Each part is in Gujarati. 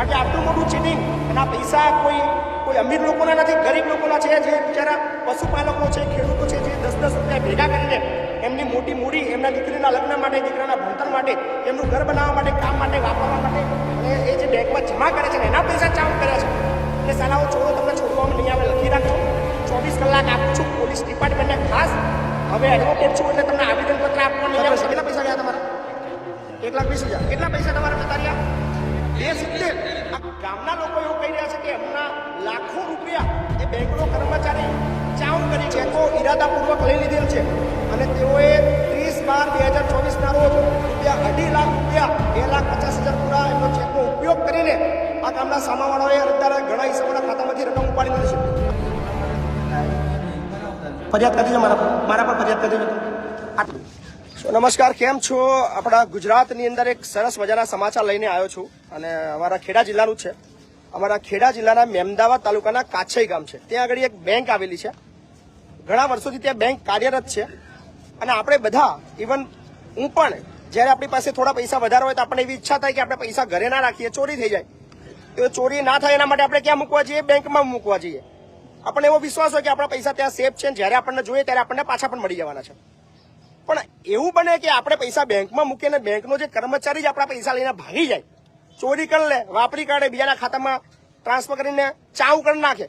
કારણ કે આટલું મોટું ચીટિંગ અને આ પૈસા કોઈ અમીર લોકોના નથી, ગરીબ લોકોના છે, જે બિચારા પશુપાલકો છે, ખેડૂતો છે, જે 10-10 રૂપિયા ભેગા કરીને એમની મોટી મૂડી એમના દીકરીના લગ્ન માટે, દીકરાના ભણતર માટે, એમનું ઘર બનાવવા માટે, કામ માટે, વાપરવા માટે અને એ જે બેંકમાં જમા કરે છે ને એના પૈસા ચાઉ કર્યા છે. એટલે સાલાઓ છોડો, તમને છોડવામાં નહીં આવે, લખી રાખો. 24 કલાક આપું છું પોલીસ ડિપાર્ટમેન્ટને ખાસ. હવે એડવોકેટ છું એટલે તમને આવેદનપત્ર આપવા નહીં આવે. કેટલા પૈસા ગયા તમારા? 1,20,000. કેટલા પૈસા તમારા જતા રહ્યા? 270. આ ગામના લોકો એવું કહી રહ્યા છે કે એમના લાખો રૂપિયા એ બેંકનો કર્મચારી ચાઉ કરી છે, તો ઈરાદાપૂર્વક લઈ લીધેલ છે અને તેઓએ 30/12/2024 રોજ ₹2.5 લાખ, 2,50,000 પૂરા એમનો ચેકનો ઉપયોગ કરીને આ ગામના સામાવાળાઓએ અરજદારે ઘણા હિસ્સાઓના ખાતામાંથી રકમ ઉપાડી લીધી છે. ફરિયાદ કરી છે મારા પર ફરિયાદ કરી છે. નમસ્કાર, કેમ છો? આપણા ગુજરાતની અંદર એક સરસ મજાના સમાચાર લઈને આવ્યો છું અને અમારા ખેડા જિલ્લાનું છે. અમારા ખેડા જિલ્લાના મેમદાવાદ તાલુકાના કાછઈ ગામ છે. ત્યાં આગળ એક બેંક આવેલી છે. ઘણા વર્ષોથી ત્યાં બેંક કાર્યરત છે અને આપણે બધા, ઇવન હું પણ, જ્યારે આપણી પાસે થોડા પૈસા વધારે હોય તો આપણે એવી ઈચ્છા થાય કે આપણે પૈસા ઘરે ના રાખીએ, ચોરી થઈ જાય. તો ચોરી ના થાય એના માટે આપણે ક્યાં મૂકવા જઈએ? બેંકમાં મૂકવા જઈએ. આપણને એવો વિશ્વાસ હોય કે આપણા પૈસા ત્યાં સેફ છે, જ્યારે આપણને જોઈએ ત્યારે આપણને પાછા પણ મળી જવાના છે. પણ એવું બને કે આપણે પૈસા બેંકમાં મૂકીને બેંકનો જે કર્મચારી જ આપણા પૈસા લઈને ભાગી જાય, ચોરી કરી લે, વાપરી કાઢે, બીજાના ખાતામાં ટ્રાન્સફર કરીને ચાઉ કરી નાખે,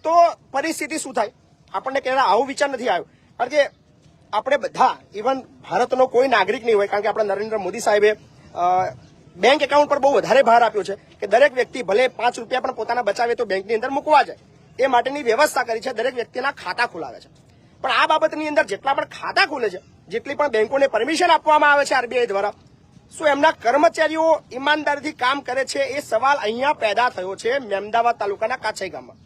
તો પરિસ્થિતિ શું થાય? આપણને ક્યારે આવો વિચાર નથી આવ્યો. કારણ કે આપણે બધા, ઇવન ભારતનો કોઈ નાગરિક નહીં હોય, કારણ કે આપણા નરેન્દ્ર મોદી સાહેબે બેંક એકાઉન્ટ પર બહુ વધારે ભાર આપ્યો છે કે દરેક વ્યક્તિ ભલે 5 રૂપિયા પણ પોતાના બચાવે તો બેંકની અંદર મૂકવા જાય, એ માટેની વ્યવસ્થા કરી છે. દરેક વ્યક્તિના ખાતા ખોલાવે છે. પણ આ બાબતની અંદર જેટલા પણ ખાતા ખોલે છે, જેટલી પણ બેંકોને પરમિશન આપવામાં આવે છે આરબીઆઈ દ્વારા, શું એમના કર્મચારીઓ ઈમાનદારીથી કામ કરે છે? એ સવાલ અહીંયા પેદા થયો છે મેમદાવાદ તાલુકાના કાછઈ ગામમાં.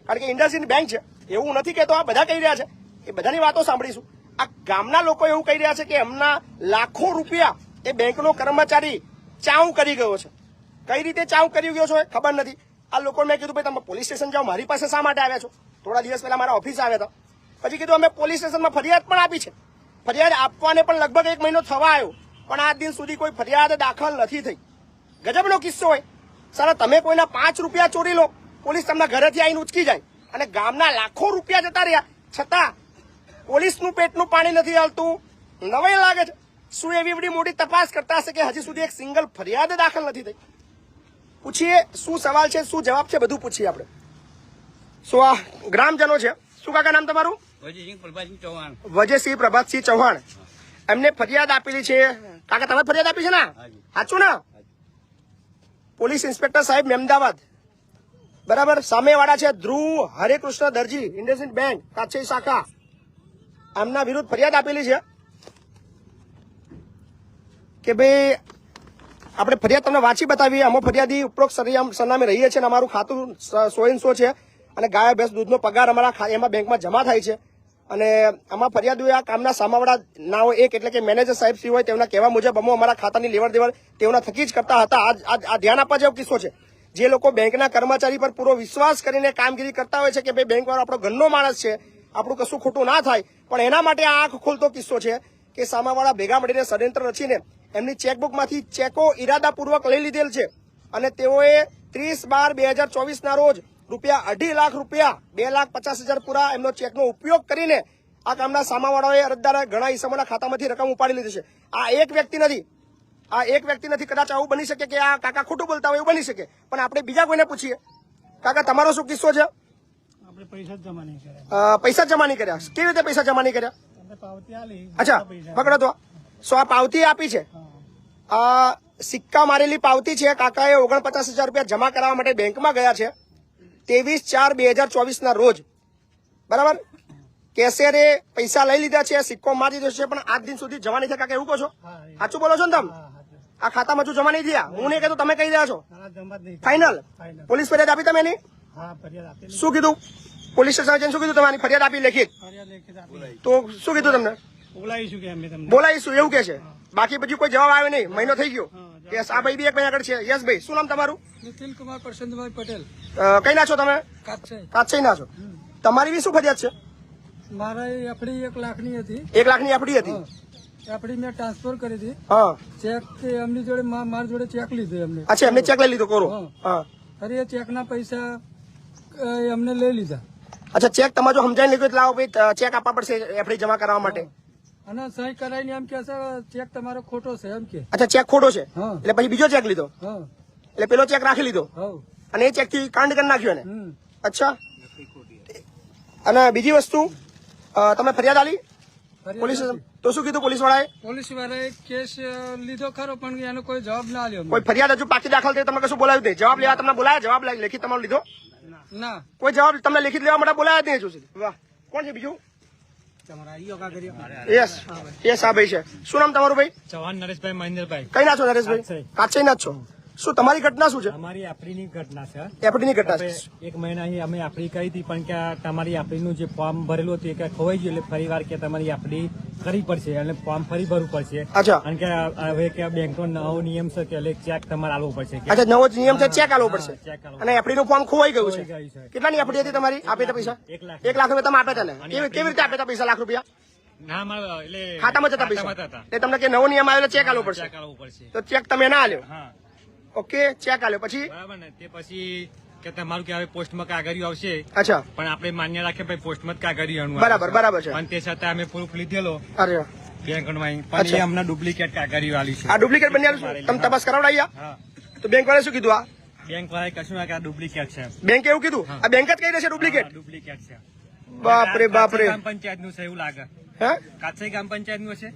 કારણ કે ઇન્ડસઇન્ડ બેંક છે, એવું નથી કહેતો, આ બધા કહી રહ્યા છે, એ બધાની વાતો સાંભળીશું. આ ગામના લોકો એવું કહી રહ્યા છે કે એમના લાખો રૂપિયા એ બેંકનો કર્મચારી ચાઉ કરી ગયો છે. કઈ રીતે ચાઉ કરી ગયો છે ખબર નથી. આ લોકોને મેં કીધું, ભાઈ તમે પોલીસ સ્ટેશન જાઓ, મારી પાસે શા માટે આવ્યા છો? થોડા દિવસ પહેલા મારા ઓફિસ આવ્યા હતા. પછી કીધું અમે પોલીસ સ્ટેશનમાં ફરિયાદ પણ આપી છે. ફરિયાદ આપવાને પણ લગભગ 1 મહિનો થવા આવ્યો, પણ આજ દિન સુધી કોઈ ફરિયાદ દાખલ નથી થઈ. ગજબનો કિસ્સો હોય. સારા, તમે કોઈના 5 રૂપિયા ચોરી લો, પોલીસ તમને ઘરેથી આવીને ઉચકી જાય અને ગામના લાખો રૂપિયા જતા રહ્યા, છતાં પોલીસનું પેટનું પાણી નથી હાલતું. નવાઈ લાગે છે. શું એવી બધી મોટી તપાસ કરતા હશે કે હજી સુધી એક સિંગલ ફરિયાદ દાખલ નથી થઈ? પૂછીએ શું સવાલ છે, શું જવાબ છે, બધું પૂછીએ આપણે. શું આ ગ્રામજનો છે? શું કાકા નામ તમારું? વજયસિંહ પ્રભાતસિંહ ચૌહાણ. એમને ફરિયાદ આપેલી છે. કાકા તમે ફરિયાદ આપી છે ને? સાચું ને? પોલીસ ઇન્સ્પેક્ટર સાહેબ મેમદાવાદ, બરાબર. સામેવાળા છે ધ્રુવ હરેકૃષ્ણ દરજી, ઇન્ડસઇન્ડ બેંક કાછઈ શાખા. એમના વિરુદ્ધ ફરિયાદ આપેલી છે કે ભાઈ આપણે ફરિયાદ તમને વાંચી બતાવીએ. આમાં ફરિયાદી ઉપરોક્ત સરનામે રહીએ છીએ અને અમારું ખાતું 100 છે અને ગાય ભેંસ દૂધનો પગાર અમારા એમાં બેંકમાં જમા થાય છે. અને આમાં ફરિયાદીઓ આ કામના સામાવાળા ના હોય, એક એટલે કે મેનેજર સાહેબ શ્રી હોય, તેમના કહેવા મુજબ અમે અમારા ખાતાની લેવડ દેવડ તેઓના થકી જ કરતા હતા. આ ધ્યાન આપવા જેવો કિસ્સો છે. જે લોકો બેંકના કર્મચારી પર પૂરો વિશ્વાસ કરીને કામગીરી કરતા હોય છે કે ભાઈ બેંક વાળો આપણો ઘરનો માણસ છે, આપણું કશું ખોટું ના થાય, પણ એના માટે આ આંખ ખોલતો કિસ્સો છે કે સામાવાળા ભેગા મળીને ષડયંત્ર રચીને એમની ચેકબુકમાંથી ચેકો ઈરાદાપૂર્વક લઈ લીધેલ છે અને તેઓએ 30/12/2024 રોજ ₹2.5 લાખ, 2,50,000 પૂરા એમનો ચેકનો ઉપયોગ કરીને આ કામના સામાવાળાઓએ અરજદારે ઘણા હિસ્સાઓના ખાતામાંથી રકમ ઉપાડી લીધી છે. આ એક વ્યક્તિ નથી. કદાચ આવું બની શકે કે આ કાકા ખોટું બોલતા હોય, એવું બની શકે, પણ આપણે બીજા કોઈને પૂછીએ. કાકા તમારો શું કિસ્સો છે? પૈસા જમા નહીં કર્યા. કેવી રીતે પૈસા જમા નહીં કર્યા? અચ્છા, પકડો તો. આ પાવતી આપી છે, આ સિક્કા મારેલી પાવતી છે. કાકાએ 49,000 રૂપિયા જમા કરાવવા માટે બેંકમાં ગયા છે 23/4/2024 રોજ, બરાબર. કેશિયરે પૈસા લઈ લીધા છે, સિક્કો મારી દીધો છે, પણ આજ દિન સુધી જમા નહીં થયા. કાકા એવું કહો છો? સાચું બોલો છો ને તમે? આ ખાતામાં હજુ જમા નહીં થયા? હું નહીં કહેતો, તમે કહી રહ્યા છો. ફાઇનલ પોલીસ ફરિયાદ આપી તમે એની? શું કીધું? પોલીસ સ્ટેશન શું કીધું? તમારી ફરિયાદ આપી લેખિત? તો શું કીધું તમને? બોલાવીશું એવું કે છે. બાકી પછી કોઈ જવાબ આવે નહીં. મહિનો થઈ ગયો. યસ, આ ભાઈ બી 1 મહિના આગળ છે. યસ ભાઈ, શું નામ તમારું? નિખિલ કુમાર પ્રશાંતભાઈ પટેલ. કઈ ના છો તમે? કાછઈ ના છો. તમારી બી શું ફરિયાદ છે? મારે એફડી 1 લાખની હતી. 1 લાખની એફડી હતી. એફડી મેં ટ્રાન્સફર કરી હતી હા ચેક કે એમની જોડે મારી જોડે ચેક લીધો એમને અચ્છા એમને ચેક લઈ લીધો કોરો હા. હા અરે એ ચેકના પૈસા એમને લઈ લીધા અચ્છા ચેક તમારે જો સમજાઈ લીધું એટલે આવો ભાઈ ચેક આપવા પડશે એફડી જમા કરાવવા માટે અને સહી કરાવીને એમ કે છે ચેક તમારો ખોટો છે એમ કે અચ્છા ચેક ખોટો છે હા. એટલે પછી બીજો ચેક લીધો હા એટલે પેલો ચેક રાખી લીધો હવ અને એ ચેક થી કાંડ કરી નાખ્યો ને હમ અચ્છા અને બીજી વસ્તુ તમે ફરિયાદ આલી પોલીસ તો શું કીધું પોલીસ વાળાએ પોલીસ વાળાએ કેસ લીધો ખરો પણ એનો કોઈ જવાબ ના આલ્યો અમને. કોઈ ફરિયાદ હજુ પાકી દાખલ થઈ તમને કશું બોલાવ્યું નહીં જવાબ લેવા તમને બોલાયા જવાબ લેખિત તમારો લીધો ના કોઈ જવાબ તમને લેખિત લેવા માટે બોલાયા જ નહીં હજુ સુધી વાહ કોણ છે બીજું યસ યસ આ ભાઈ છે શું નામ તમારું ભાઈ ચૌહાણ નરેશભાઈ મહેન્દ્રભાઈ કઈ ના છો નરેશભાઈ કાચઈ ના જ છો શું તમારી ઘટના શું છે અમારી આપણીની ઘટના છે એફડી ની ઘટના છે એક મહિના અહીં અમે આપણી કરી હતી પણ કે તમારી આપણીનું જે ફોર્મ ભરેલું હતું એ કે ખોવાઈ ગયું એટલે ફરી વાર કે તમારી આપણી કરવી પડશે અને ફોર્મ ફરી ભરવું પડશે અચ્છા અને કે હવે કે બેંકનો નવો નિયમ છે કે એટલે ચેક તમારે આલવો પડશે કે અચ્છા નવો જ નિયમ છે ચેક આલવો પડશે ચેક આલવો અને એફડી નું ફોર્મ ખોવાઈ ગયું છે ગયું છે. કેટલાની એફડી હતી તમારી આપી હતા પૈસા 1 લાખ. 1 લાખ રૂપિયા તમે આપ્યા હતા ને કેવી રીતે આપ્યા હતા પૈસા લાખ રૂપિયા ના મારા એટલે ખાતામાં જતા પૈસા ખાતામાં હતા. એટલે તમને કે નવો નિયમ આવ્યો ચેક આલવો પડશે ચેક આલવો પડશે તો ચેક તમે ના આલ્યો હા ઓકે ચેક આલ્યો પછી બરાબર ને તે પછી કે તમારું કે હવે પોસ્ટમાં કાગળિયું આવશે અચ્છા પણ આપણે માન્ય રાખીએ ભાઈ પોસ્ટમાં જ કાગળિયું બરાબર બરાબર છે પણ તે છતાં અમે પ્રૂફ લીધેલો અરે બેંકમાં પણ અચ્છા. એ અમને ડુપ્લિકેટ કાગળિયું આલી છે આ ડુપ્લિકેટ બની આવ્યું છે? તમે તપાસ કરાવડાવી હા તો બેંક વાળાએ શું કીધું આ બેંક વાળાએ કશું ના કે આ ડુપ્લિકેટ છે બેંકે એવું કીધું આ બેંક જ કહી દેશે ડુપ્લિકેટ ડુપ્લિકેટ છે બાપરે બાપરે ગ્રામ પંચાયત નું છે એવું લાગે હે કાછઈ ગ્રામ પંચાયત નું છે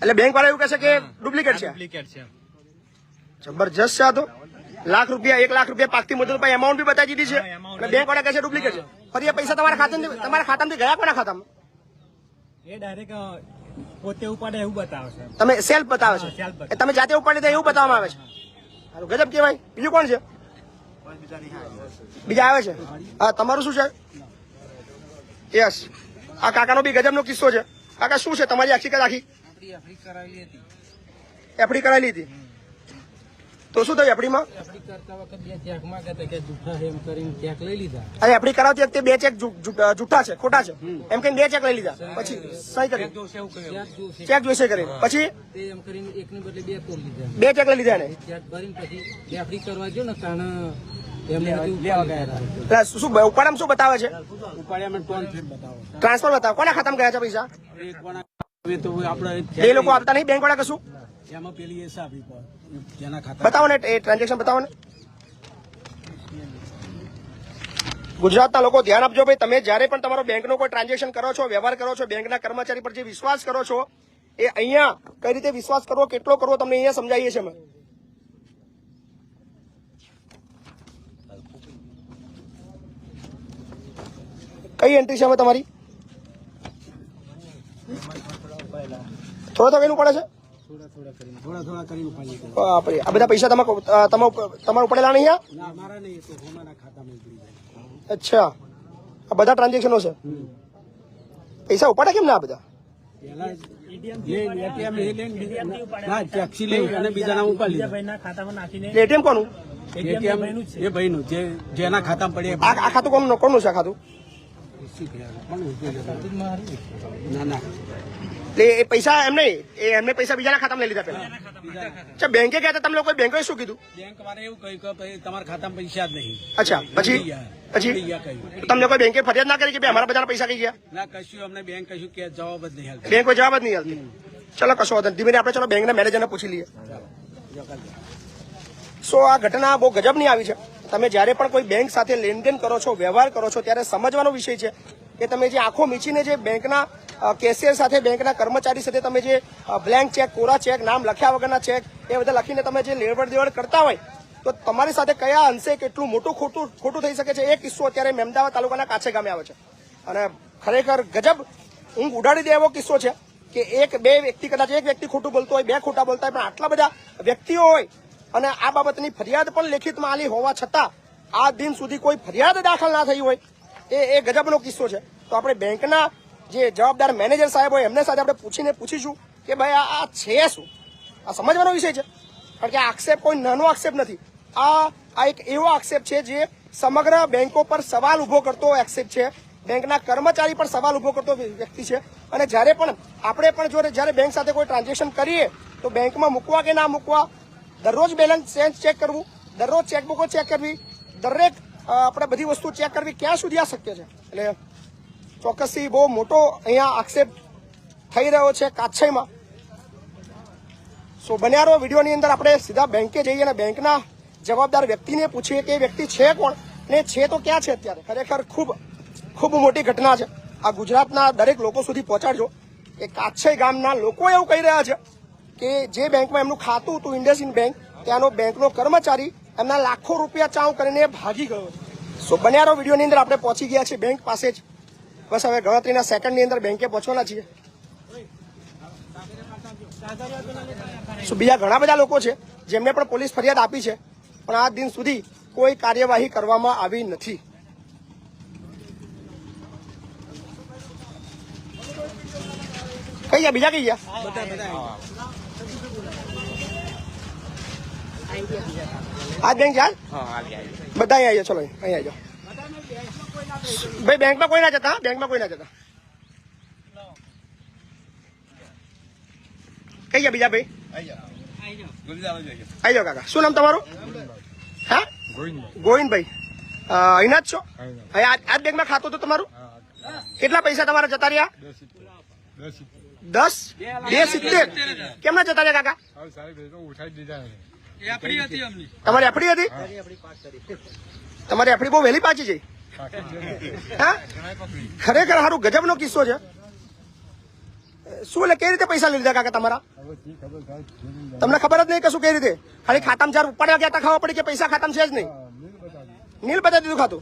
એટલે બેંક વાળા એવું કહેશે કે ડુપ્લિકેટ છે ડુપ્લિકેટ છે જબરજસ્ત છે આ તો લાખ રૂપિયા 1 લાખ રૂપિયા પાકતી મજૂર પર એમાઉન્ટ બી બતાવી દીધી છે હા, amount અને બેંક વાળા કહે છે ડુપ્લિકેટ છે ફરી એ પૈસા તમારા ખાતામાંથી ગયા કોના ખાતામાં એ ડાયરેક્ટ પોતે ઉપાડે એવું બતાવે છે તમે સેલ્ફ બતાવે છે હા, self બતાવે. એ તમે જાતે ઉપાડી દે એવું બતાવવામાં આવે છે સારું ગજબ કહેવાય બીજું કોણ છે બીજા આવે છે હા તમારું શું છે યસ આ કાકાનો બી ગજબનો કિસ્સો છે કાકા શું છે તમારી આખી આખી એફડી કરાયેલી હતી તો શું થયું એફડીમાં અરે એફડી કરાવતી વખતે 2 ચેક જૂઠા છે ખોટા છે એમ કઈ 2 ચેક લઈ લીધા પછી સહી કરી ચેક જોઈશે કરી પછી એમ કરીને એકને બદલે 2 તોડ લીધા 2 ચેક લઈ લીધા એને ચેક ભરીને પછી એફડી કરવા ગયો ને કારણ એમને એટલે શું ઉપાડામાં શું બતાવે છે ઉપાડ્યા ટોન ફેર બતાવો ટ્રાન્સફર બતાવો કોના ખાતામાં ગયા છે પૈસા એક કોના હવે તો આપણે એ લોકો આપતા નહીં બેંક વાળા કશું એમાં પેલી હિસાબ જેના ખાતા બતાવો ને એ ટ્રાન્ઝેક્શન બતાવો ને ગુજરાતના લોકો ધ્યાન આપજો ભાઈ તમે જ્યારે પણ તમારો બેંકનો કોઈ ટ્રાન્ઝેક્શન કરો છો વ્યવહાર કરો છો બેંકના કર્મચારી પર જે વિશ્વાસ કરો છો એ અહીંયા કઈ રીતે વિશ્વાસ કરવો કેટલો કરવો તમને અહીંયા સમજાવીએ છીએ અમે કઈ એન્ટ્રી છે હવે તમારી થોડા કઈનું પડે છે થોડા કરીને ઉપાડી બાપરે આ બધા પૈસા તમારા ઉપડેલા નહીં આ? ના અમારા નહીં તો હોમાના ખાતામાં ઉતરી જાય અચ્છા આ બધા ટ્રાન્ઝેક્શનો છે પૈસા ઉપાડે કેમ ના આ બધા પહેલા ATM લઈને ના ટેક્સી લઈ અને બીજાના ઉપાડી લીધા ભાઈના ખાતામાં નાખીને એટીએમ કોનું ATM એ ભાઈનું જેના ખાતામાં પડે આ ખાતું કોનું છે આ ખાતું ના ના એટલે એ પૈસા એમ નહીં એમને પૈસા બીજાના ખાતામાં લઈ લીધા પેલા અચ્છા બેંકે ગયા હતા તમે લોકોએ બેંકે શું કીધું બેંક વાળા એવું કહ્યું કે ભાઈ તમારા ખાતામાં પૈસા જ નહીં અચ્છા પછી પછી તમને કોઈ બેંકે ફરિયાદ ના કરી કે ભાઈ અમારા બધાના પૈસા કઈ ગયા ના કશું અમને બેંક કશું કે જવાબ જ નહીં હાલતો બેંક કોઈ જવાબ જ નહીં હાલતી ચલો કશો વાંધો નહીં. ધીમે ધીમે આપણે ચલો બેંકના મેનેજરને પૂછી લઈએ સો આ ઘટના બહુ ગજબની આવી છે તમે જ્યારે પણ કોઈ બેંક સાથે લેનદેન કરો છો વ્યવહાર કરો છો ત્યારે સમજવાનો વિષય છે કે તમે જે આંખો મીચીને જે બેંકના કેશિયર સાથે બેંકના કર્મચારી સાથે તમે જે બ્લેન્ક ચેક કોરા ચેક નામ લખ્યા વગરના ચેક એ બધા લખીને તમે જે લેવડ દેવડ કરતા હોય તો તમારી સાથે કયા અંશે કેટલું મોટું ખોટું થઈ શકે છે એ કિસ્સો અત્યારે મહેમદાવાદ તાલુકાના કાછે ગામે આવે છે અને ખરેખર ગજબ ઊંઘ ઉડાડી દે એવો કિસ્સો છે કે 1-2 વ્યક્તિ કદાચ એક વ્યક્તિ ખોટું બોલતો હોય 2 ખોટા બોલતા હોય પણ આટલા બધા વ્યક્તિઓ હોય અને આ બાબતની ફરિયાદ પણ લેખિતમાં આલી હોવા છતાં આ દિન સુધી કોઈ ફરિયાદ દાખલ ના થઈ હોય એ ગજબનો કિસ્સો છે તો આપણે બેંકના જે જવાબદાર મેનેજર સાહેબ હોય એમને સાથે આપણે પૂછીશું કે ભાઈ આ છે શું આ સમજવાનો વિષય છે કારણ કે આ આક્ષેપ કોઈ નાનો આક્ષેપ નથી આ એક એવો આક્ષેપ છે જે સમગ્ર બેંકો પર સવાલ ઉભો કરતો આક્ષેપ છે બેંકના કર્મચારી પર સવાલ ઉભો કરતો વ્યક્તિ છે અને જ્યારે પણ આપણે પણ જો જ્યારે બેંક સાથે કોઈ ટ્રાન્ઝેક્શન કરીએ તો બેંકમાં મૂકવા કે ના મૂકવા, દરરોજ બેલેન્સ ચેક કરવું, દરરોજ ચેકબુકો ચેક કરવી, દરેક આપણે બધી વસ્તુ ચેક કરવી, ક્યાં સુધી આ શક્ય છે? એટલે ચોક્કસથી બહુ મોટો અહીંયા આક્ષેપ થઈ રહ્યો છે કાછઈમાં. સો બન્યા રહો વિડીયોની અંદર. આપણે સીધા બેંકે જઈએ અને બેંકના જવાબદાર વ્યક્તિને પૂછીએ કે એ વ્યક્તિ છે કોણ ને છે તો ક્યાં છે અત્યારે. ખરેખર ખૂબ મોટી ઘટના છે. આ ગુજરાતના દરેક લોકો સુધી પહોંચાડજો કે કાછઈ ગામના લોકો એવું કહી રહ્યા છે કે જે બેંકમાં એમનું ખાતું હતું ઇન્ડસઇન્ડ બેંક, ત્યાંનો બેંકનો કર્મચારી એમના લાખો રૂપિયા ચાઉ કરીને ભાગી ગયો. સો બન્યા રહો વિડીયોની અંદર. આપણે પહોંચી ગયા છીએ બેંક પાસે જ. બસ હવે ગણતરીના સેકન્ડની અંદર બેંકે પહોંચવાના છીએ. બીજા ઘણા બધા લોકો છે જેમને પણ પોલીસ ફરિયાદ આપી છે, પણ આજ દિન સુધી કોઈ કાર્યવાહી કરવામાં આવી નથી. કઈ ગયા બીજા કઈ ગયા? આજ બેંક જાય બધા અહીંયા આવ્યા. ચલો અહીંયા આવી જાઓ ભાઈ. બેંકમાં કોઈ ના જતા, બેંકમાં કોઈ ના જતા. કઈ ગયા બીજા ભાઈ? આવી જાઓ કાકા. શું નામ તમારું? હા, ગોવિંદભાઈ. અહીંના જ છો? આ બેંકમાં ખાતું હતું તમારું? કેટલા પૈસા તમારા જતા રહ્યા? 2.70. કેમ ના જતા રહ્યા કાકા? તમારી એફડી હતી? તમારી એફડી બહુ વહેલી પાછી છે. હા, ખરેખર સારું ગજબનો કિસ્સો છે. શું એટલે કઈ રીતે પૈસા લીધા કાકા તમારા? તમને ખબર જ નહીં કશું કઈ રીતે? ખાલી ખાતામાં જયારે ઉપાડ્યા ગયા હતા ખબર પડી કે પૈસા ખાતામાં છે જ નહીં. નીલ બતાવી દીધું ખાતું.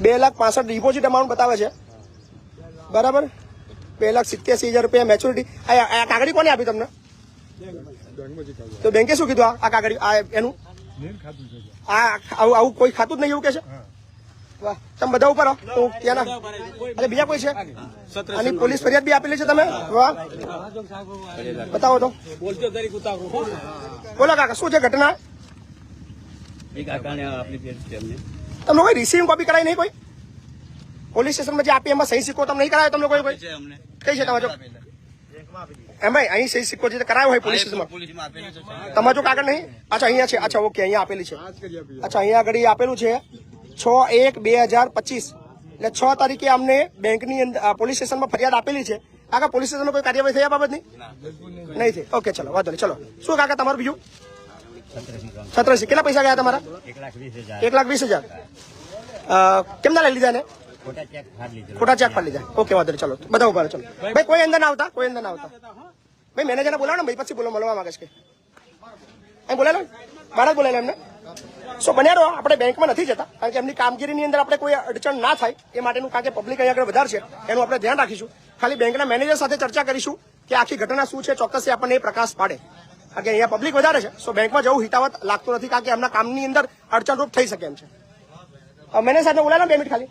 ₹2,65,000 ડિપોઝિટ અમાઉન્ટ બતાવે છે. બરાબર, 2,87,000 રૂપિયા મેચ્યોરિટી. આ કાગળી કોને આપી તમને? તો બેંકે શું કીધું? આ કાગળી એનું આવું કોઈ ખાતું જ નહીં એવું કે છે? વાહ, તમે બધા ઉપર તો ત્યાંના અને બીજા કોઈ છે? આની પોલીસ ફરિયાદ બી આપેલી છે તમે? વાહ, બતાવો તો. બોલો કાકા, શું છે ઘટના? તમને કોઈ રિસીવિંગ કોપી કરાવી નહીં? કોઈ પોલીસ સ્ટેશનમાં જે આપી એમાં સહી સિક્કો તમને નહીં કરાયો? તમને કોઈ કઈ છે તમારો? એમાં અહીં સહી સિક્કો જે કરાયો હોય પોલીસ સ્ટેશનમાં, તમારો જો કાગળ નહીં? અચ્છા, અહીંયા છે. અચ્છા, ઓકે, અહીંયા આપેલી છે. અચ્છા, અહીંયા આગળ આપેલું છે 6/1/2025. એટલે 6 તારીખે અમને બેંકની અંદર પોલીસ સ્ટેશનમાં ફરિયાદ આપેલી છે. કાકા, પોલીસ સ્ટેશનમાં કોઈ કાર્યવાહી થઈ આ બાબતની? નહીં થઈ. ઓકે, ચલો વાંધો નહીં. ચલો, શું કાકા તમારું બીજું? 87. કેટલા પૈસા ગયા તમારા? 1,20,000. કેમ ના લઈ લીધા ને? ખોટા ચેક ફાડી લીધા. ઓકે, વાંધો નહીં. ચલો બધા ઉભા રહો. ચલો ભાઈ, કોઈ અંદર ના આવતા, કોઈ અંદર ના આવતા. ભાઈ મેનેજરને બોલાવો ને ભાઈ, પછી બોલો, મળવા માંગે છે. એમ બોલાવો, મારા જ બોલાયેલો એમને. સો બન્યા રહો. આપણે બેંકમાં નથી જતા કારણ કે એમની કામગીરીની અંદર આપણે કોઈ અડચણ ના થાય એ માટેનું, કારણ કે પબ્લિક અહીંયા આગળ વધારે છે એનું આપણે ધ્યાન રાખીશું. ખાલી બેંકના મેનેજર સાથે ચર્ચા કરીશું કે આખી ઘટના શું છે, ચોક્કસ આપણને એ પ્રકાશ પાડે. કારણ કે અહીંયા પબ્લિક વધારે છે. સો બેંકમાં જવું હિતાવત લાગતું નથી કારણ કે એમના કામની અંદર અડચણરૂપ થઈ શકે એમ છે. મેનેજર સાથે બોલાવો 2 મિનિટ ખાલી.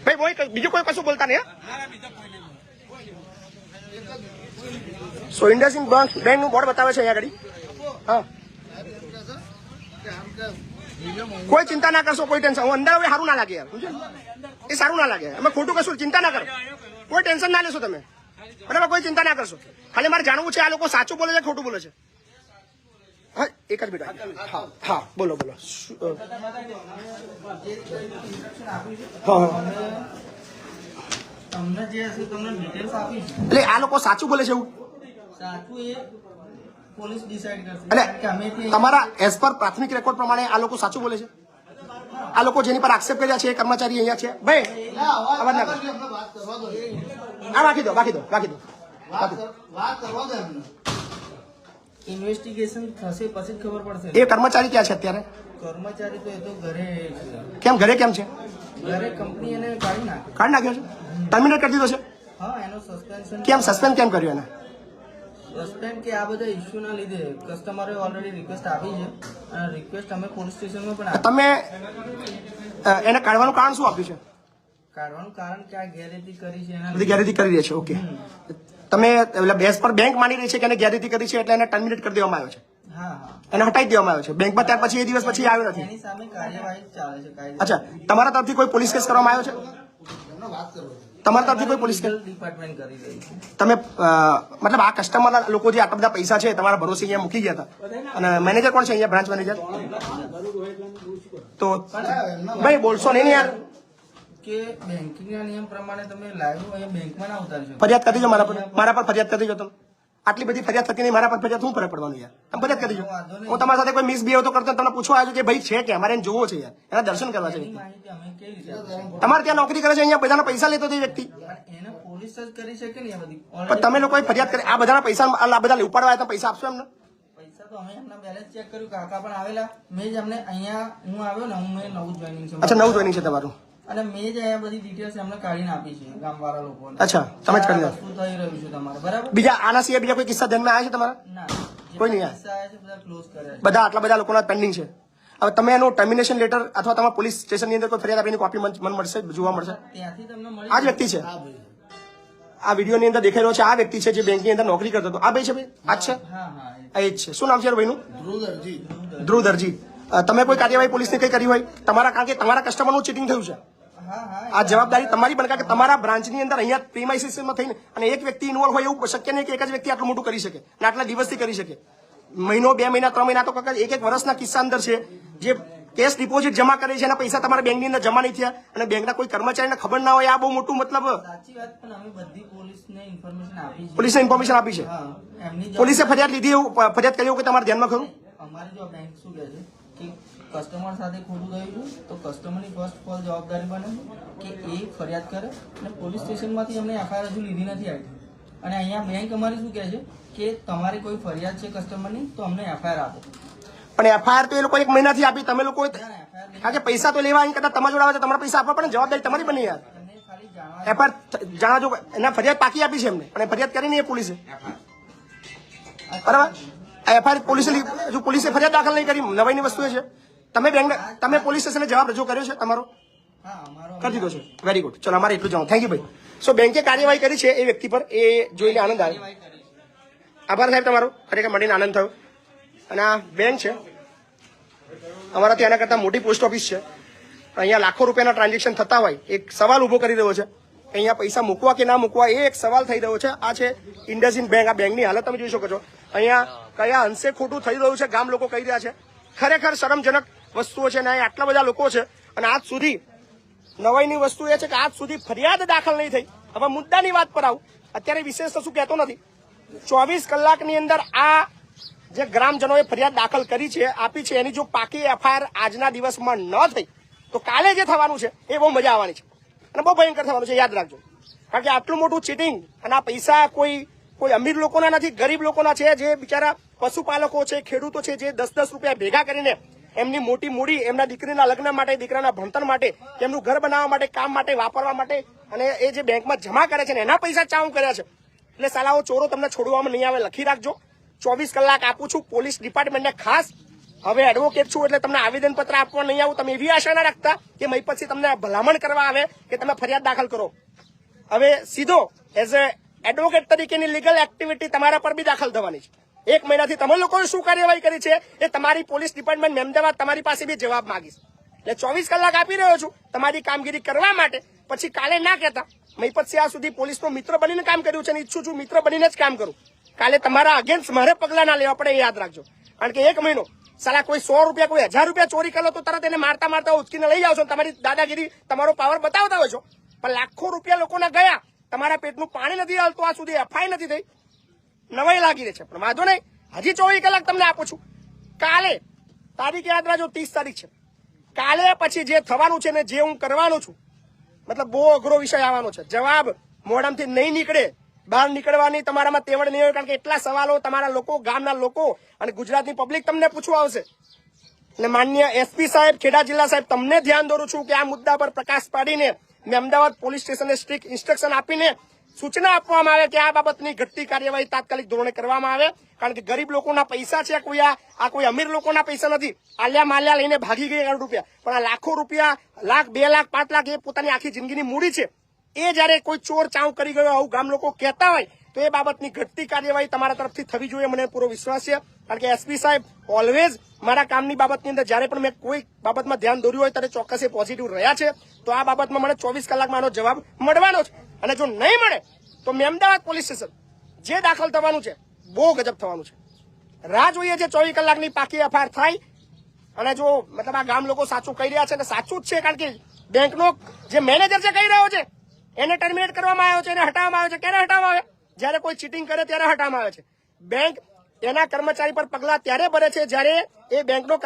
ભાઈ બીજું કોઈ કશું બોલતા નહીં. સો ઇન્ડસઇન્ડ બેંક નું બોર્ડ બતાવે છે અહીંયા આગળ. હા, કોઈ ચિંતા ના કરશો, કોઈ ટેન્શન. હું અંદર હવે સારું ના લાગે યાર, એ સારું ના લાગે. અમે ખોટું કશું ચિંતા ના કરો, કોઈ ટેન્શન ના લેશો તમે. બરાબર, કોઈ ચિંતા ના કરશો. ખાલી મારે જાણવું છે આ લોકો સાચું બોલે છે ખોટું બોલે છે. હા, એક જ મિનિટ. હા, બોલો. તમને જે હશે તમને ડિટેલ્સ આપી છે. એટલે આ લોકો સાચું બોલે છે એવું? સાચું એ પોલીસ ડિસાઈડ કરશે. એટલે કે અમે તમારા એઝ પર પ્રાથમિક રેકોર્ડ પ્રમાણે આ લોકો સાચું બોલે છે? આ લોકો જેની પર આક્ષેપ કર્યા છે એ કર્મચારી અહીંયા છે? ભાઈ અવાજ ના કરો. આ રાખી દો. વાત કરવા દો એમને. ઇન્વેસ્ટિગેશન થશે પછી જ ખબર પડશે. એ કર્મચારી ક્યાં છે અત્યારે? કર્મચારી તો એ તો ઘરે છે. કેમ ઘરે કેમ છે? ઘરે કંપની એને કાઢી નાખે. કાઢી નાખ્યો છે? ટર્મિનેટ કરી દીધો છે? હા, એનો સસ્પેન્શન. કેમ સસ્પેન્ડ કેમ કર્યું એને? સસ્પેન્ડ કે આ બધા ઇસ્યુ ના લીધે કસ્ટમરે ઓલરેડી રિક્વેસ્ટ આપી છે અને રિક્વેસ્ટ અમે પોલીસ સ્ટેશનમાં પણ આપી. તમે એને કાઢવાનું કારણ શું આપ્યું છે? કાઢવાનું કારણ કે આ ગેરરીતિ કરી છે એના બધી ગેરરીતિ કરી રહી છે. ઓકે, તમે બેસ પર બેંક માની રહી છે કે એને ગેરરીતિ કરી છે એટલે એને ટર્મિનેટ કરી દેવામાં આવ્યો છે? હા હા એને હટાવી દેવામાં આવ્યો છે બેંકમાં, ત્યાર પછી એ દિવસ પછી આવ્યો નથી. એની સામે કાર્યવાહી ચાલે છે કાયદે. અચ્છા, તમારા તરફથી કોઈ પોલીસ કેસ કરવામાં આવ્યો છે? તમારા તરફથી કોઈ પોલીસ કેસ? લીગલ ડિપાર્ટમેન્ટ કરી રહી છે. તમે મતલબ આ કસ્ટમરના લોકો જે આટલા બધા પૈસા છે તમારા ભરોસે અહીંયા મૂકી ગયા હતા, અને મેનેજર કોણ છે અહીંયા, બ્રાન્ચ મેનેજર? તો ભાઈ બોલશો નહીં ને યાર. કે બેંકિંગના નિયમ પ્રમાણે તમે લાઈવ અહીંયા બેંકમાં ના ઉતારી શકો. ફરિયાદ કરી દો મારા પર ફરિયાદ કરી દો તમે. આટલી બધી ફરિયાદ થતી નહીં, મારા પર ફરિયાદ શું ફરક પડવાનું યાર? તમે ફરિયાદ કરી દો. હું તમારા સાથે કોઈ મિસબિહેવ તો કરતો તમને પૂછવા આવ્યો છું કે ભાઈ છે કે અમારે એને જોવો છે યાર, એના દર્શન કરવા છે. એની માહિતી અમે કેવી રીતે આપીશું? તમારે ત્યાં નોકરી કરે છે, અહીંયા બધાના પૈસા લેતો હતો એ વ્યક્તિ, પણ એને પોલીસ જ કરી શકે ને આ બધી. પણ તમે લોકોએ ફરિયાદ કરી, આ બધાના પૈસા આ બધા ઉપાડવા આવ્યા, તમે પૈસા આપશો એમને? પૈસા તો અમે એમના બેલેન્સ ચેક કર્યું, કાકા પણ આવેલા. મેં જ અમને અહીંયા હું આવ્યો ને, મેં નવું જોઈનિંગ છે. અચ્છા, નવું જોઈનિંગ છે તમારું? અને મેં જ અહીંયા બધી ડિટેલ્સ એમને કાઢીને આપી છે ગામવાળા લોકોને. અચ્છા, તમે જ કરી દો. શું થઈ રહ્યું છે તમારે, બરાબર? બીજા આના સિવાય બીજા કોઈ કિસ્સા ધ્યાનમાં આવ્યા છે તમારા? ના, કોઈ નહીં. કિસ્સા આવ્યા છે બધા ક્લોઝ કર્યા છે. બધા આટલા બધા લોકોના પેન્ડિંગ છે. હવે તમે એનું ટર્મિનેશન લેટર અથવા તમારા પોલીસ સ્ટેશનની અંદર કોઈ ફરિયાદ આપીની કોપી મને મળશે, જોવા મળશે? ત્યાંથી તમને મળી આ જ વ્યક્તિ છે, આ વિડીયોની અંદર દેખાઈ રહ્યો છે આ વ્યક્તિ છે જે બેંકની અંદર નોકરી કરતો હતો. આ ભાઈ છે ભાઈ, આ જ છે, હા હા આ એ જ છે. શું નામ છે ભાઈનું? ધ્રુવ દરજી. તમે કોઈ કાર્યવાહી પોલીસને કઈ કરી હોય તમારા, કારણ કે તમારા કસ્ટમરનું ચીટિંગ થયું છે, હા હા આ જવાબદારી તમારી બને, કારણ કે તમારા બ્રાન્ચની અંદર અહીંયા પ્રીમાઇસીસમાં થઈને અને એક વ્યક્તિ ઇન્વોલ્વ હોય એવું શક્ય નહીં કે એક જ વ્યક્તિ આટલું મોટું કરી શકે અને આટલા દિવસથી કરી શકે. મહિનો, 2 મહિના, 3 મહિના તો કાકા એક વર્ષના કિસ્સા અંદર છે જે કેશ ડિપોઝિટ જમા કરે છે, એના પૈસા તમારા બેંકની અંદર જમા નહીં થયા અને બેંકના કોઈ કર્મચારીને ખબર ના હોય. આ બહુ મોટું મતલબ સાચી વાત, પણ અમે બધી પોલીસને ઇન્ફોર્મેશન આપી છે. પોલીસને ઇન્ફોર્મેશન આપી છે. હા, એમની પોલીસે ફરિયાદ લીધી, એવું ફરિયાદ કરી એવું કે તમારા ધ્યાનમાં ખરું? અમારી જો બેંક શું કહે છે કે કસ્ટમર સાથે ખોટું થયું છે તો કસ્ટમરની ફર્સ્ટ ઓફ ઓલ જવાબદારી બને કે એ ફરિયાદ કરે, અને પોલીસ સ્ટેશનમાંથી અમને એફઆઈઆર હજુ લીધી નથી આવી. અને અહીંયા બેંક અમારી શું કહે છે કે તમારી કોઈ ફરિયાદ છે કસ્ટમરની તો અમને એફઆઈઆર આપો. પણ એફઆઈઆર તો એ લોકો 1 મહિનાથી આપી, તમે લોકો કારણ કે પૈસા તો લેવા અહીં કરતા તમારા જોડે આવે છે, તમારા પૈસા આપવા પડે, જવાબદારી તમારી બની યાર. એમને ખાલી જાણવા એફઆઈઆર જાણો, એના ફરિયાદ પાકી આપી છે એમને, પણ એ ફરિયાદ કરી નહીં એ પોલીસે, બરાબર? એફઆઈઆર પોલીસે ફરિયાદ દાખલ નહીં કરી. નવાઈની વસ્તુ એ છે તમે બેંક, તમે પોલીસ સ્ટેશને જવાબ રજૂ કર્યો છે તમારો? હા અમારો કરી દીધો છે. વેરી ગુડ, ચલો અમારે એટલું જાણો. થેન્ક યુ ભાઈ. સો બેંકે કાર્યવાહી કરી છે એ વ્યક્તિ પર, એ જોઈને આનંદ આવ્યો. આભાર સાહેબ તમારો, ખરેખર મળીને આનંદ થયો. અને આ બેંક છે અમારા ત્યાં, એના કરતાં મોટી પોસ્ટ ઓફિસ છે. અહીંયા લાખો રૂપિયાના ટ્રાન્ઝેક્શન થતા હોય, એક સવાલ ઉભો કરી રહ્યો છે અહીંયા પૈસા મૂકવા કે ના મૂકવા, એ એક સવાલ થઈ રહ્યો છે. આ છે ઇન્ડસઇન્ડ બેંક. આ બેંકની હાલત તમે જોઈ શકો છો. અહીંયા કયા અંશે ખોટું થઈ રહ્યું છે ગામ લોકો કહી રહ્યા છે. ખરેખર શરમજનક વસ્તુઓ છે ને અહીં આટલા બધા લોકો છે અને આજ સુધી નવાઈની વસ્તુ એ છે કે આજ સુધી ફરિયાદ દાખલ નહીં થઈ. હવે મુદ્દાની વાત પર આવું, અત્યારે વિશેષ તો શું કહેતો નથી, 24 કલાકની અંદર આ જે ગ્રામજનોએ ફરિયાદ દાખલ કરી છે, આપી છે, એની જો પાકી એફઆઈઆર આજના દિવસમાં ન થઈ તો કાલે જે થવાનું છે એ બહુ મજા આવવાની છે અને બહુ ભયંકર થવાનું છે, યાદ રાખજો. કારણ કે આટલું મોટું ચીટિંગ અને આ પૈસા કોઈ અમીર લોકોના નથી, ગરીબ લોકોના છે, જે બિચારા પશુપાલકો છે, ખેડૂતો છે, જે 10-10 રૂપિયા ભેગા કરીને એમની મોટી મૂડી એમના દીકરીના લગ્ન માટે, દીકરાના ભણતર માટે, એમનું ઘર બનાવવા માટે, કામ માટે, વાપરવા માટે, અને એ જે બેંકમાં જમા કરે છે ને એના પૈસા ચાઉ કર્યા છે. એટલે સાલાઓ ચોરો તમને છોડવામાં નહીં આવે, લખી રાખજો. 24 કલાક આપું છું પોલીસ ડિપાર્ટમેન્ટને ખાસ. હવે એડવોકેટ છું એટલે તમને આવેદનપત્ર આપવા નહીં આવું. તમે એવી આશા ના રાખતા કે મય પછી તમને ભલામણ કરવા આવે કે તમે ફરિયાદ દાખલ કરો. હવે સીધો એઝ એ એડવોકેટ તરીકેની લીગલ એક્ટિવિટી તમારા પર બી દાખલ થવાની છે. 1 મહિનાથી તમે લોકોએ શું કાર્યવાહી કરી છે એ તમારી પોલીસ ડિપાર્ટમેન્ટ મહેમદાવાદ તમારી પાસે બી જવાબ માંગીશ. એટલે 24 કલાક આપી રહ્યો છું તમારી કામગીરી કરવા માટે. પછી કાલે ના કહેતા મય પછી આ સુધી પોલીસનો મિત્ર બનીને કામ કર્યું છે અને ઈચ્છું છું મિત્ર બનીને જ કામ કરું. કાલે તમારા અગેન્સ્ટ મારે પગલા ના લેવા પડે, એ યાદ રાખજો. કારણ કે 1 મહિનો સાલા કોઈ 100 રૂપિયા, કોઈ 1000 રૂપિયા ચોરી કરો તો તરત એને મારતા મારતા ઉચકીને લઈ જાવ છો, તમારી દાદાગીરી, તમારો પાવર બતાવતા હોય છો. પણ લાખો રૂપિયા લોકોના ગયા, તમારા પેટનું પાણી નથી હાલતું, આ સુધી એફઆઈ નથી થઈ, નવાઈ લાગી રહી છે. પણ વાંધો નહીં, હજી 24 કલાક તમને આપું છું. કાલે તારીખ યાદ રાખજો, 30 તારીખ છે. કાલે પછી જે થવાનું છે ને જે હું કરવાનું છું, મતલબ બહુ અઘરો વિષય આવવાનો છે. જવાબ મોઢામાંથી નહીં નીકળે, બહાર નીકળવાની તમારામાં તેવડ નહીં હોય. કારણ કે એટલા સવાલો તમારા લોકો, ગામના લોકો અને ગુજરાતની પબ્લિક તમને પૂછવા આવશે. અને માન્ય એસપી સાહેબ, ખેડા જિલ્લા સાહેબ, તમને ધ્યાન દોરું છું કે આ મુદ્દા પર પ્રકાશ પાડીને અમદાવાદ પોલીસ સ્ટેશનને સ્ટ્રિક્ટ ઇન્સ્ટ્રક્શન આપીને સૂચના આપવામાં આવે કે આ બાબતની ઘટતી કાર્યવાહી તાત્કાલિક ધોરણે કરવામાં આવે. કારણ કે ગરીબ લોકોના પૈસા છે, કોઈ અમીર લોકોના પૈસા નથી. આલ્યા માલ્યા લઈને ભાગી ગઈ કરોડ રૂપિયા, પણ આ લાખો રૂપિયા, 1 લાખ, 2 લાખ, 5 લાખ એ પોતાની આખી જિંદગીની મૂડી છે. એ જયારે કોઈ ચોર ચાઉ કરી ગયો આવું ગામ લોકો કહેતા હોય તો એ બાબતની ઘટતી કાર્યવાહી તમારા તરફથી થવી જોઈએ, મને પૂરો વિશ્વાસ છે. કારણ કે એસપી સાહેબ ઓલવેઝ મારા કામની બાબતની અંદર જ્યારે પણ મેં કોઈ બાબતમાં ધ્યાન દોર્યું હોય ત્યારે ચોક્કસ એ પોઝિટિવ રહ્યા છે. તો આ બાબતમાં મને 24 કલાકમાં આનો જવાબ મળવાનો છે. અને જો નહીં મળે તો મેમદાવાદ પોલીસ સ્ટેશન જે દાખલ થવાનું છે બહુ ગજબ થવાનું છે. રાહ જોઈએ છે 24 કલાકની પાકી એફઆઈઆર થાય. અને જો મતલબ આ ગામ લોકો સાચું કહી રહ્યા છે અને સાચું જ છે, કારણ કે બેંકનો જે મેનેજર છે કહી રહ્યો છે એને ટર્મિનેટ કરવામાં આવ્યો છે, એને હટાવવામાં આવ્યો છે. ક્યારે હટાવવામાં આવે? જ્યારે કોઈ ચીટિંગ કરે ત્યારે હટાવવામાં આવે છે. બેંક એના કર્મચારી પર પગલા ત્યારે ભરે છે જ્યારે એ બેંકનો